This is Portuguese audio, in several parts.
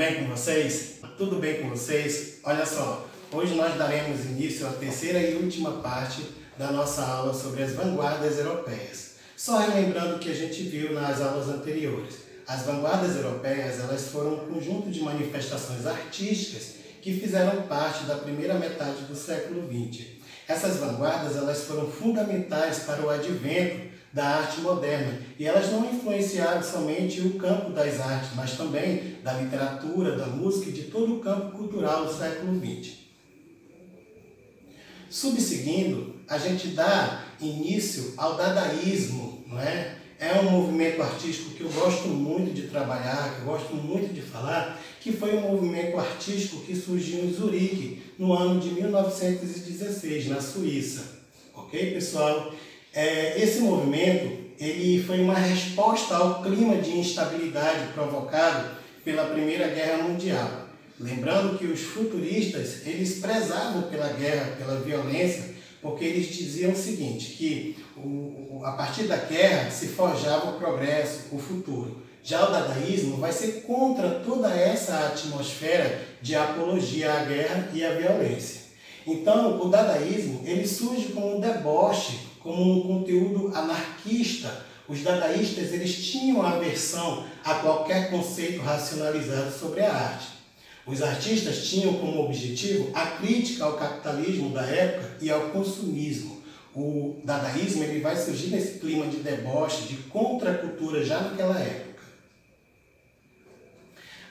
bem com vocês? Tudo bem com vocês? Olha só, hoje nós daremos início à terceira e última parte da nossa aula sobre as vanguardas europeias. Só relembrando o que a gente viu nas aulas anteriores. As vanguardas europeias, elas foram um conjunto de manifestações artísticas que fizeram parte da primeira metade do século XX. Essas vanguardas, elas foram fundamentais para o advento da arte moderna, e elas não influenciaram somente o campo das artes, mas também da literatura, da música e de todo o campo cultural do século XX. Subseguindo, a gente dá início ao dadaísmo, não é? É um movimento artístico que eu gosto muito de trabalhar, que eu gosto muito de falar, que foi um movimento artístico que surgiu em Zurique, no ano de 1916, na Suíça. Ok, pessoal? Esse movimento ele foi uma resposta ao clima de instabilidade provocado pela Primeira Guerra Mundial. Lembrando que os futuristas, eles prezavam pela guerra, pela violência, porque eles diziam o seguinte, que a partir da guerra se forjava o progresso, o futuro. Já o dadaísmo vai ser contra toda essa atmosfera de apologia à guerra e à violência. Então, o dadaísmo ele surge como um deboche, como um conteúdo anarquista. Os dadaístas eles tinham aversão a qualquer conceito racionalizado sobre a arte. Os artistas tinham como objetivo a crítica ao capitalismo da época e ao consumismo. O dadaísmo ele vai surgir nesse clima de deboche, de contracultura já naquela época.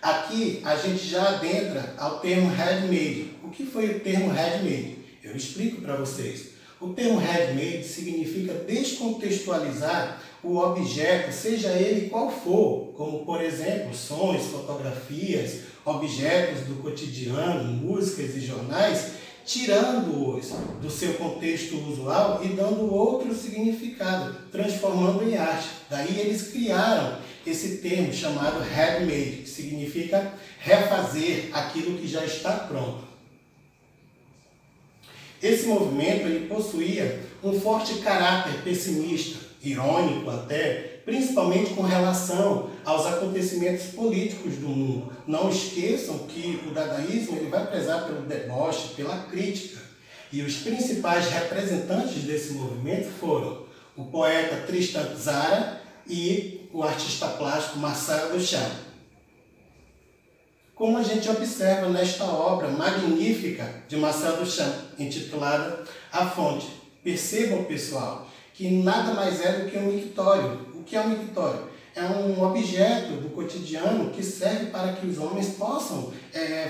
Aqui a gente já adentra ao termo handmade. O que foi o termo handmade? Eu explico para vocês. O termo handmade significa descontextualizar o objeto, seja ele qual for, como por exemplo, sons, fotografias, objetos do cotidiano, músicas e jornais, tirando-os do seu contexto usual e dando outro significado, transformando em arte. Daí eles criaram esse termo chamado handmade, que significa refazer aquilo que já está pronto. Esse movimento ele possuía um forte caráter pessimista, irônico até, principalmente com relação aos acontecimentos políticos do mundo. Não esqueçam que o dadaísmo ele vai prezar pelo deboche, pela crítica. E os principais representantes desse movimento foram o poeta Tristan Tzara e o artista plástico Marcel Duchamp. Como a gente observa nesta obra magnífica de Marcel Duchamp, intitulada A Fonte. Percebam, pessoal, que nada mais é do que um mictório. O que é um mictório? É um objeto do cotidiano que serve para que os homens possam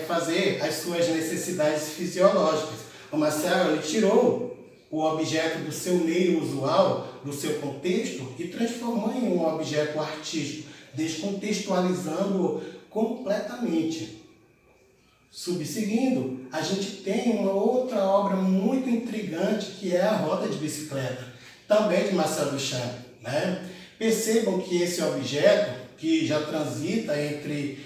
fazer as suas necessidades fisiológicas. O Marcel ele tirou o objeto do seu meio usual, do seu contexto, e transformou em um objeto artístico, descontextualizando-o completamente. Subseguindo, a gente tem uma outra obra muito intrigante que é A Roda de Bicicleta, também de Marcel Duchamp, né? Percebam que esse objeto, que já transita entre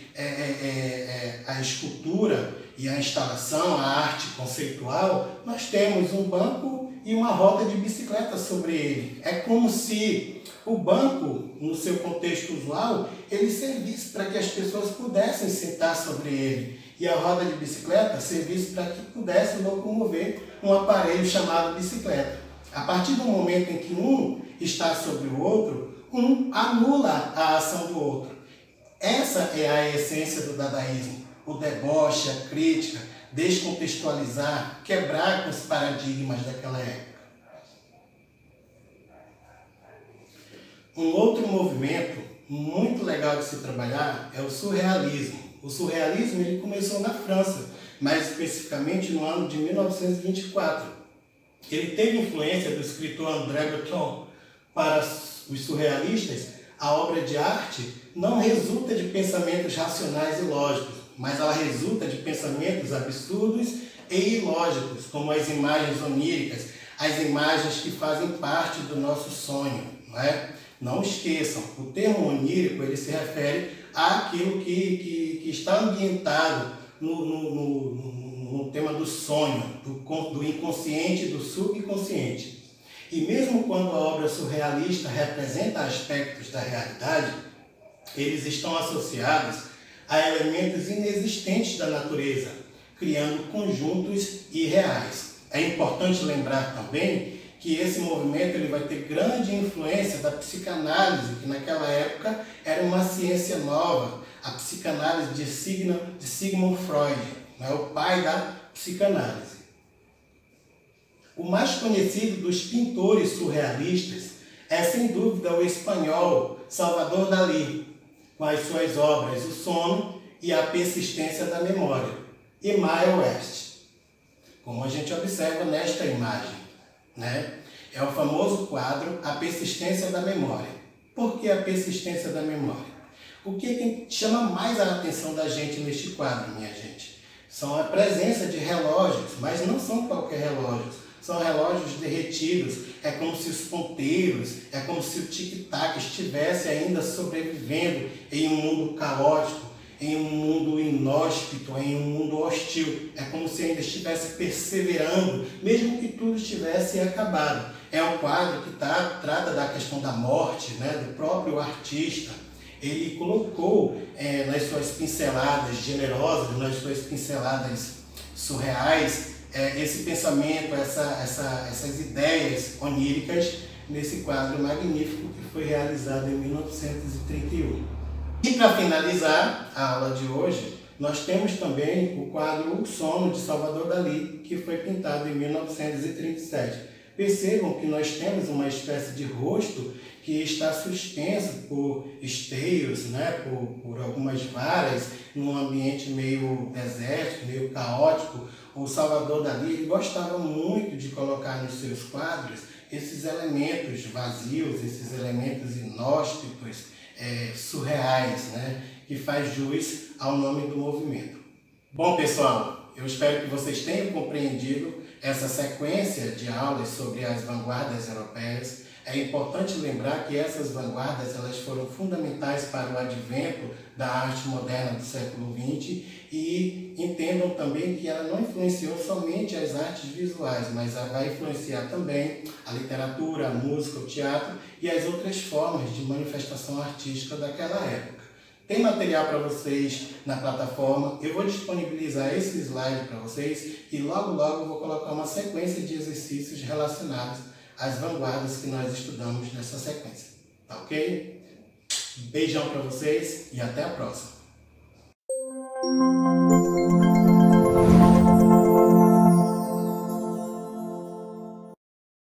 a escultura e a instalação, a arte conceitual, nós temos um banco e uma roda de bicicleta sobre ele. É como se o banco, no seu contexto usual, ele servisse para que as pessoas pudessem sentar sobre ele. E a roda de bicicleta servisse para que pudesse locomover um aparelho chamado bicicleta. A partir do momento em que um está sobre o outro, um anula a ação do outro. Essa é a essência do dadaísmo. O deboche, a crítica, descontextualizar, quebrar com os paradigmas daquela época. Um outro movimento muito legal de se trabalhar é o surrealismo. O surrealismo ele começou na França, mais especificamente no ano de 1924. Ele teve influência do escritor André Breton. Para os surrealistas, a obra de arte não resulta de pensamentos racionais e lógicos, mas ela resulta de pensamentos absurdos e ilógicos, como as imagens oníricas, as imagens que fazem parte do nosso sonho, não é? Não esqueçam, o termo onírico ele se refere àquilo que está ambientado no tema do sonho, do inconsciente e do subconsciente. E mesmo quando a obra surrealista representa aspectos da realidade, eles estão associados a elementos inexistentes da natureza, criando conjuntos irreais. É importante lembrar também que esse movimento ele vai ter grande influência da psicanálise, que naquela época era uma ciência nova, a psicanálise de Sigmund Freud, né, o pai da psicanálise. O mais conhecido dos pintores surrealistas é, sem dúvida, o espanhol Salvador Dalí, com as suas obras O Sono e A Persistência da Memória, e Mae West, como a gente observa nesta imagem, né? É o famoso quadro A Persistência da Memória. Por que a persistência da memória? O que chama mais a atenção da gente neste quadro, minha gente? São a presença de relógios, mas não são qualquer relógios. São relógios derretidos, é como se os ponteiros, é como se o tic-tac estivesse ainda sobrevivendo em um mundo caótico, em um mundo inóspito, em um mundo hostil. É como se ainda estivesse perseverando, mesmo que tudo estivesse acabado. É um quadro que trata da questão da morte, né, do próprio artista. Ele colocou nas suas pinceladas generosas, nas suas pinceladas surreais, esse pensamento, essas ideias oníricas nesse quadro magnífico que foi realizado em 1931. E para finalizar a aula de hoje, nós temos também o quadro O Sono de Salvador Dalí, que foi pintado em 1937. Percebam que nós temos uma espécie de rosto que está suspenso por esteios, né, por algumas varas, num ambiente meio desértico, meio caótico. O Salvador Dalí ele gostava muito de colocar nos seus quadros esses elementos vazios, esses elementos inóspitos, surreais, né, que faz jus ao nome do movimento. Bom, pessoal, eu espero que vocês tenham compreendido essa sequência de aulas sobre as vanguardas europeias. É importante lembrar que essas vanguardas elas foram fundamentais para o advento da arte moderna do século XX e entendam também que ela não influenciou somente as artes visuais, mas ela vai influenciar também a literatura, a música, o teatro e as outras formas de manifestação artística daquela época. Tem material para vocês na plataforma, eu vou disponibilizar esse slide para vocês e logo eu vou colocar uma sequência de exercícios relacionados às vanguardas que nós estudamos nessa sequência, tá ok? Beijão para vocês e até a próxima!